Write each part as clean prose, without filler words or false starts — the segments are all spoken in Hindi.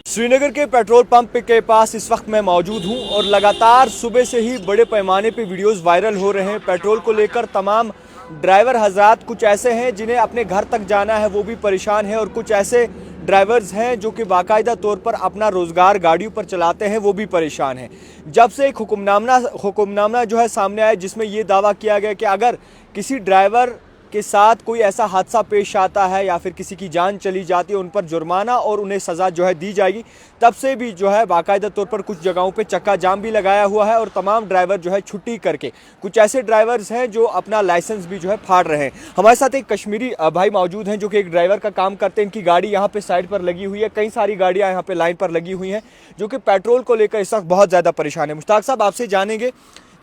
श्रीनगर के पेट्रोल पंप के पास इस वक्त मैं मौजूद हूं और लगातार सुबह से ही बड़े पैमाने पे वीडियोस वायरल हो रहे हैं। पेट्रोल को लेकर तमाम ड्राइवर हजरात कुछ ऐसे हैं जिन्हें अपने घर तक जाना है, वो भी परेशान हैं, और कुछ ऐसे ड्राइवर्स हैं जो कि बाकायदा तौर पर अपना रोज़गार गाड़ियों पर चलाते हैं, वो भी परेशान हैं। जब से एक हुक्मनामा जो है सामने आया जिसमें ये दावा किया गया कि अगर किसी ड्राइवर के साथ कोई ऐसा हादसा पेश आता है या फिर किसी की जान चली जाती है, उन पर जुर्माना और उन्हें सज़ा जो है दी जाएगी। तब से भी जो है बाकायदा तौर पर कुछ जगहों पे चक्का जाम भी लगाया हुआ है और तमाम ड्राइवर जो है छुट्टी करके, कुछ ऐसे ड्राइवर्स हैं जो अपना लाइसेंस भी जो है फाड़ रहे हैं। हमारे साथ एक कश्मीरी भाई मौजूद हैं जो कि एक ड्राइवर का काम करते हैं। इनकी गाड़ी यहाँ पे साइड पर लगी हुई है, कई सारी गाड़ियाँ यहाँ पे लाइन पर लगी हुई हैं जो कि पेट्रोल को लेकर इस वक्त बहुत ज़्यादा परेशान है। मुश्ताक साहब, आपसे जानेंगे,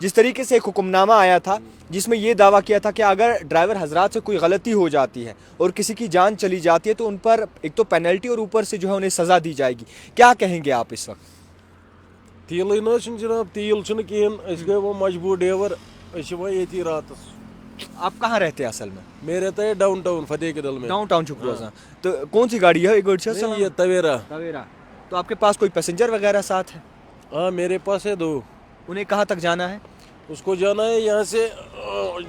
जिस तरीके से एक हुक्मनामा आया था जिसमें यह दावा किया था कि अगर ड्राइवर हजरात से कोई गलती हो जाती है और किसी की जान चली जाती है तो उन पर एक तो पेनल्टी और ऊपर से जो है उन्हें सज़ा दी जाएगी, क्या कहेंगे आप इस वक्त? तेल जनाब, तेल कहें गए वो मजबूर ड्राइवर ये रात। आप कहाँ रहते हैं असल में? मैं रहता है डाउन टाउन फतेह के दल में। डाउन टाउन शुक्रिया। तो कौन सी गाड़ी है? ये तवेरा। तो आपके पास कोई पैसेंजर वगैरह साथ है? हाँ, मेरे पास है 2। उन्हें कहाँ तक जाना है? उसको जाना है यहाँ से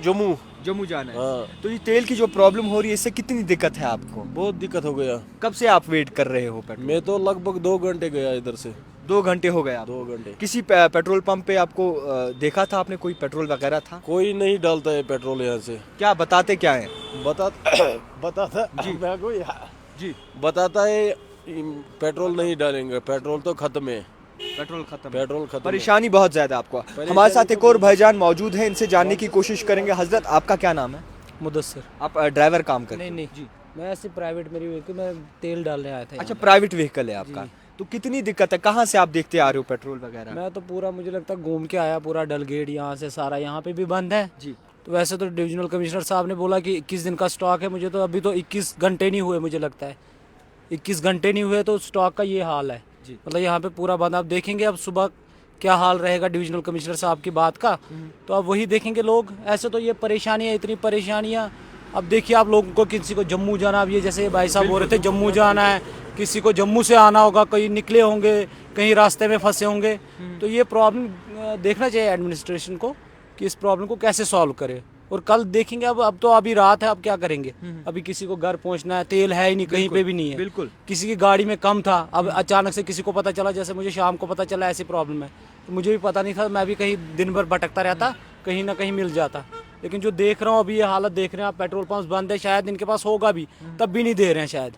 जम्मू जाना है। हाँ। तो ये तेल की जो प्रॉब्लम हो रही है, इससे कितनी दिक्कत है आपको? बहुत दिक्कत हो गया। कब से आप वेट कर रहे हो पेट्रोल? मैं तो लगभग 2 घंटे गया इधर से। 2 घंटे हो गए आप? 2 घंटे। किसी पेट्रोल पंप पे आपको देखा था आपने, कोई पेट्रोल वगैरह था? कोई नहीं डालता है पेट्रोल यहाँ से। क्या बताते क्या है? बताता जी बताता है पेट्रोल नहीं डालेंगे, पेट्रोल तो खत्म है। पेट्रोल खत्म। परेशानी बहुत ज्यादा आपको। हमारे साथ एक और भाईजान मौजूद है, इनसे जानने की कोशिश करेंगे। हजरत, आपका क्या नाम है? मुदस्सर। आप ड्राइवर काम करते हैं? नहीं जी, मैं ऐसे प्राइवेट, मेरी व्हीकल में तेल डालने आया था। अच्छा, प्राइवेट व्हीकल है आपका। तो कितनी दिक्कत है? कहाँ से आप देखते आ रहे हो पेट्रोल वगैरह? मैं तो पूरा, मुझे लगता है घूम के आया, पूरा डल गेट यहाँ से सारा, यहाँ पे भी बंद है जी। तो वैसे तो डिविजनल कमिश्नर साहब ने बोला कि 21 दिन का स्टॉक है। मुझे तो अभी तो 21 घंटे नहीं हुए, मुझे लगता है 21 घंटे नहीं हुए तो स्टॉक का ये हाल है। मतलब यहाँ पे पूरा बंद। आप देखेंगे अब सुबह क्या हाल रहेगा डिविजनल कमिश्नर साहब की बात का, तो अब वही देखेंगे लोग। ऐसे तो ये परेशानियाँ, इतनी परेशानियाँ। अब देखिए आप लोगों को, किसी को जम्मू जाना, अब ये जैसे भाई साहब बोल रहे थे जम्मू जाना है, किसी को जम्मू से आना होगा, कहीं निकले होंगे, कहीं रास्ते में फंसे होंगे। तो ये प्रॉब्लम देखना चाहिए एडमिनिस्ट्रेशन को कि इस प्रॉब्लम को कैसे सॉल्व करे। और कल देखेंगे, अब तो अभी रात है, अब क्या करेंगे? अभी किसी को घर पहुंचना है, तेल है ही नहीं, कहीं पे भी नहीं है। बिल्कुल। किसी की गाड़ी में कम था, अब अचानक से किसी को पता चला, जैसे मुझे शाम को पता चला ऐसी प्रॉब्लम है, तो मुझे भी पता नहीं था, मैं भी कहीं दिन भर भटकता रहता, कहीं ना कहीं मिल जाता। लेकिन जो देख रहा हूँ अभी, ये हालत देख रहे हैं आप, पेट्रोल पंप बंद है, शायद इनके पास होगा भी तब भी नहीं दे रहे हैं शायद।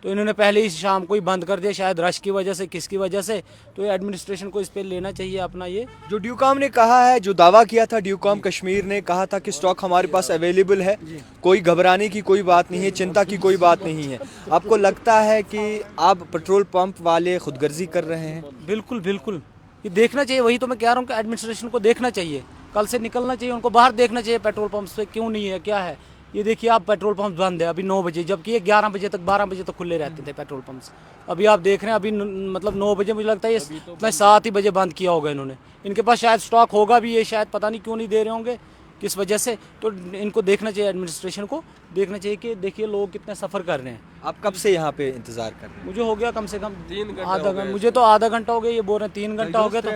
तो इन्होंने पहले ही शाम को ही बंद कर दिया, शायद रश की वजह से, किसकी वजह से। तो एडमिनिस्ट्रेशन को इस पे लेना चाहिए अपना। ये जो ड्यूकॉम ने कहा है, जो दावा किया था ड्यूकॉम कश्मीर ने, कहा था कि स्टॉक हमारे पास अवेलेबल है, कोई घबराने की कोई बात नहीं है, चिंता की कोई बात नहीं है। आपको लगता है कि आप पेट्रोल पंप वाले खुदगर्जी कर रहे हैं? बिल्कुल बिल्कुल, ये देखना चाहिए। वही तो मैं कह रहा हूँ कि एडमिनिस्ट्रेशन को देखना चाहिए, कल से निकलना चाहिए, उनको बाहर देखना चाहिए पेट्रोल पंप से क्यों नहीं है, क्या है। ये देखिए आप, पेट्रोल पंप बंद है अभी 9 बजे, जबकि ये 11 बजे तक, 12 बजे तक खुले रहते थे पेट्रोल पंप्स। अभी आप देख रहे हैं, अभी मतलब 9 बजे, मुझे लगता है ये 7 ही बजे बंद किया होगा इन्होंने। इनके पास शायद स्टॉक होगा भी, ये शायद पता नहीं क्यों नहीं दे रहे होंगे, किस वजह से। तो इनको देखना चाहिए, एडमिनिस्ट्रेशन को देखना चाहिए कि देखिए लोग कितने सफ़र कर रहे हैं। आप कब से यहाँ पे इंतजार कर रहे हैं? मुझे हो गया कम से कम 3 घंटा, आधा घंटा। मुझे तो आधा घंटा हो गया, ये बोल रहे हैं 3 घंटा हो गया। तो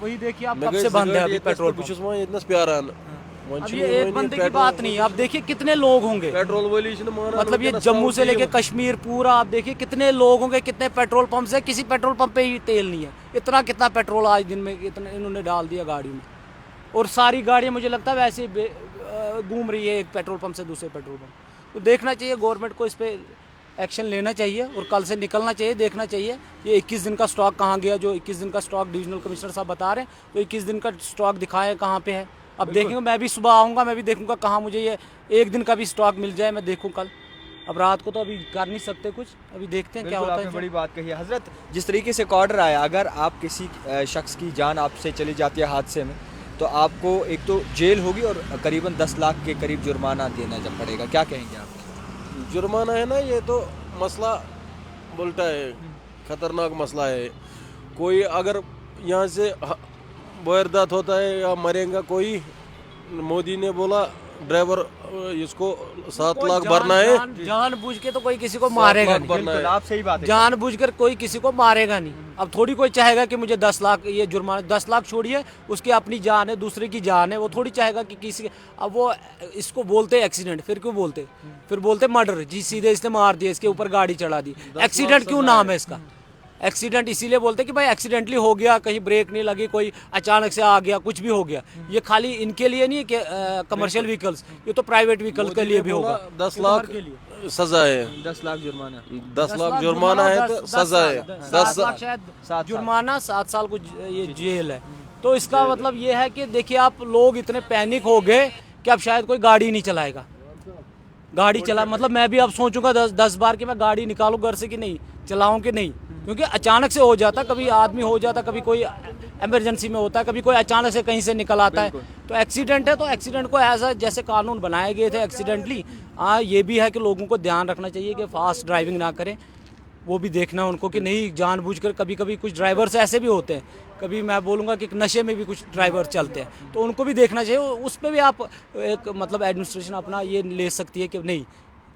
वही देखिए आप, कब से बंद है अभी पेट्रोल पंप। अब ये एक बंदे की बात नहीं है, आप देखिए कितने लोग होंगे पेट्रोल वाली, मतलब ये जम्मू से लेके कश्मीर पूरा, आप देखिए कितने लोग होंगे, कितने पेट्रोल पंप है, किसी पेट्रोल पंप पे ही तेल नहीं है। इतना कितना पेट्रोल आज दिन में इतना इन्होंने डाल दिया गाड़ी में, और सारी गाड़ियाँ मुझे लगता है वैसे घूम रही है एक पेट्रोल पंप से दूसरे पेट्रोल पंप। तो देखना चाहिए गवर्नमेंट को, इस पर एक्शन लेना चाहिए और कल से निकलना चाहिए, देखना चाहिए ये 21 दिन का स्टॉक कहाँ गया। जो 21 दिन का स्टॉक डिविजनल कमिश्नर साहब बता रहे हैं, तो 21 दिन का स्टॉक दिखाएं कहाँ पे है। अब देखेंगे, मैं भी सुबह आऊँगा, मैं भी देखूंगा कहाँ मुझे ये 1 दिन का भी स्टॉक मिल जाए, मैं देखूँ कल। अब रात को तो अभी कर नहीं सकते कुछ, अभी देखते हैं क्या होता है। बड़ी बात कही है हजरत। जिस तरीके से ऑर्डर आया, अगर आप किसी शख्स की जान आपसे चली जाती है हादसे में, तो आपको एक तो जेल होगी और करीबन 10 लाख के करीब जुर्माना देना जब पड़ेगा, क्या कहेंगे आप? जुर्माना है ना, ये तो मसला उल्टा है, खतरनाक मसला है। कोई अगर यहाँ से वारदात होता है या मरेगा कोई, मोदी ने बोला ड्राइवर इसको 7 लाख भरना है। जानबूझ के तो कोई किसी को मारेगा नहीं। बिल्कुल, आप सही बात है। जानबूझकर कोई किसी को मारेगा नहीं। अब थोड़ी कोई चाहेगा कि मुझे 10 लाख ये जुर्माना, 10 लाख छोड़िए, उसकी अपनी जान है, दूसरे की जान है, वो थोड़ी चाहेगा कि किसी, अब वो इसको बोलते एक्सीडेंट, फिर क्यों बोलते, फिर बोलते मर्डर जी, सीधे इसने मार दिया, इसके ऊपर गाड़ी चढ़ा दी। एक्सीडेंट क्यों नाम है इसका? एक्सीडेंट इसीलिए बोलते कि भाई एक्सीडेंटली हो गया, कहीं ब्रेक नहीं लगी, कोई अचानक से आ गया, कुछ भी हो गया। ये खाली इनके लिए नहीं है कि कमर्शियल व्हीकल्स, ये तो प्राइवेट व्हीकल्स के लिए भी होगा। 10 लाख सजा है, 10 लाख जुर्माना, 10 लाख जुर्माना है तो सजा है, 10 लाख शायद जुर्माना, 7 साल को ये जेल है। तो इसका मतलब ये है कि देखिए आप लोग इतने पैनिक हो गए कि अब शायद कोई गाड़ी नहीं चलाएगा। गाड़ी चला मतलब मैं भी अब सोचूंगा 10 बार कि मैं गाड़ी निकालूं घर से कि नहीं, चलाऊं कि नहीं, क्योंकि अचानक से हो जाता, कभी आदमी हो जाता, कभी कोई इमरजेंसी में होता है, कभी कोई अचानक से कहीं से निकल आता है। तो एक्सीडेंट है, तो एक्सीडेंट को ऐसा जैसे कानून बनाए गए थे एक्सीडेंटली, ये भी है कि लोगों को ध्यान रखना चाहिए कि फास्ट ड्राइविंग ना करें। वो भी देखना उनको कि नहीं जानबूझकर, कभी कभी कुछ ड्राइवर्स ऐसे भी होते हैं, कभी मैं बोलूँगा कि नशे में भी कुछ ड्राइवर चलते हैं, तो उनको भी देखना चाहिए। उस पर भी आप एक मतलब एडमिनिस्ट्रेशन अपना ये ले सकती है कि नहीं,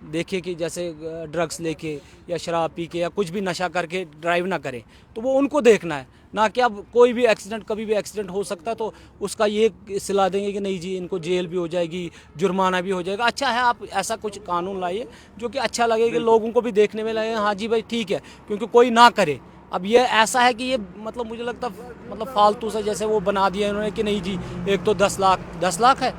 देखिए कि जैसे ड्रग्स लेके या शराब पी के या कुछ भी नशा करके ड्राइव ना करें, तो वो उनको देखना है ना कि अब कोई भी एक्सीडेंट, कभी भी एक्सीडेंट हो सकता है, तो उसका ये सिला देंगे कि नहीं जी इनको जेल भी हो जाएगी, जुर्माना भी हो जाएगा। अच्छा है आप ऐसा कुछ कानून लाइए जो कि अच्छा लगे, कि लोगों को भी देखने में लगे हाँ जी भाई ठीक है, क्योंकि कोई ना करे। अब ये ऐसा है कि ये मतलब मुझे लगता मतलब फालतू से जैसे वो बना दिया इन्होंने कि नहीं जी एक तो 10 लाख है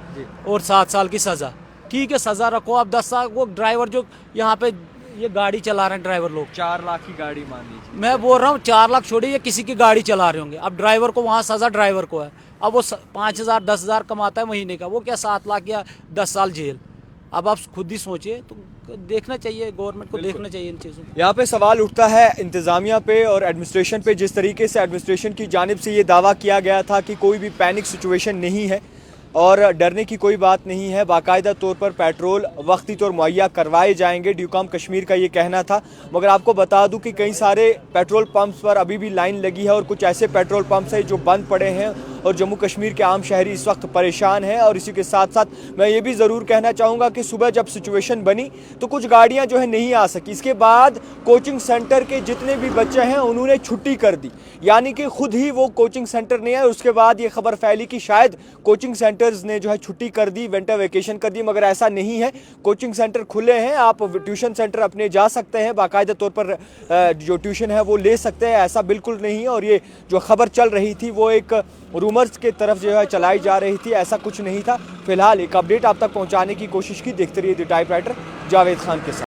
और 7 साल की सज़ा, ठीक है सज़ा रखो आप 10 साल। वो ड्राइवर जो यहाँ पे ये गाड़ी चला रहे हैं ड्राइवर लोग, 4 लाख की गाड़ी मान लीजिए, मैं बोल रहा हूँ 4 लाख छोड़िए, ये किसी की गाड़ी चला रहे होंगे। अब ड्राइवर को वहाँ सज़ा ड्राइवर को है, अब वो 5,000 10,000 कमाता है महीने का, वो क्या 7 लाख या 10 साल जेल। अब आप खुद ही सोचिए, तो देखना चाहिए, गवर्नमेंट को देखना चाहिए इन चीज़ों को। यहाँ पे सवाल उठता है इंतज़ामिया पे और एडमिनिस्ट्रेशन पे। जिस तरीके से एडमिनिस्ट्रेशन की जानिब से ये दावा किया गया था कि कोई भी पैनिक सिचुएशन नहीं है और डरने की कोई बात नहीं है, बाकायदा तौर पर पेट्रोल वक्ती तौर मुहैया करवाए जाएंगे, ड्यूकॉम कश्मीर का ये कहना था। मगर आपको बता दूं कि कई सारे पेट्रोल पंप्स पर अभी भी लाइन लगी है और कुछ ऐसे पेट्रोल पंप्स हैं जो बंद पड़े हैं और जम्मू कश्मीर के आम शहरी इस वक्त परेशान हैं। और इसी के साथ साथ मैं ये भी ज़रूर कहना चाहूँगा कि सुबह जब सिचुएशन बनी तो कुछ गाड़ियाँ जो है नहीं आ सकी। इसके बाद कोचिंग सेंटर के जितने भी बच्चे हैं उन्होंने छुट्टी कर दी, यानी कि खुद ही वो कोचिंग सेंटर नहीं है। उसके बाद ये खबर फैली कि शायद कोचिंग सेंटर्स ने जो है छुट्टी कर दी, विंटर वेकेशन कर दी, मगर ऐसा नहीं है। कोचिंग सेंटर खुले हैं, आप ट्यूशन सेंटर अपने जा सकते हैं, बाकायदा तौर पर जो ट्यूशन है वो ले सकते हैं, ऐसा बिल्कुल नहीं है। और ये जो खबर चल रही थी वो एक रूमर्स की तरफ जो है चलाई जा रही थी, ऐसा कुछ नहीं था। फिलहाल एक अपडेट आप तक पहुंचाने की कोशिश की। देखते रहिए द टाइपराइटर जावेद खान के साथ।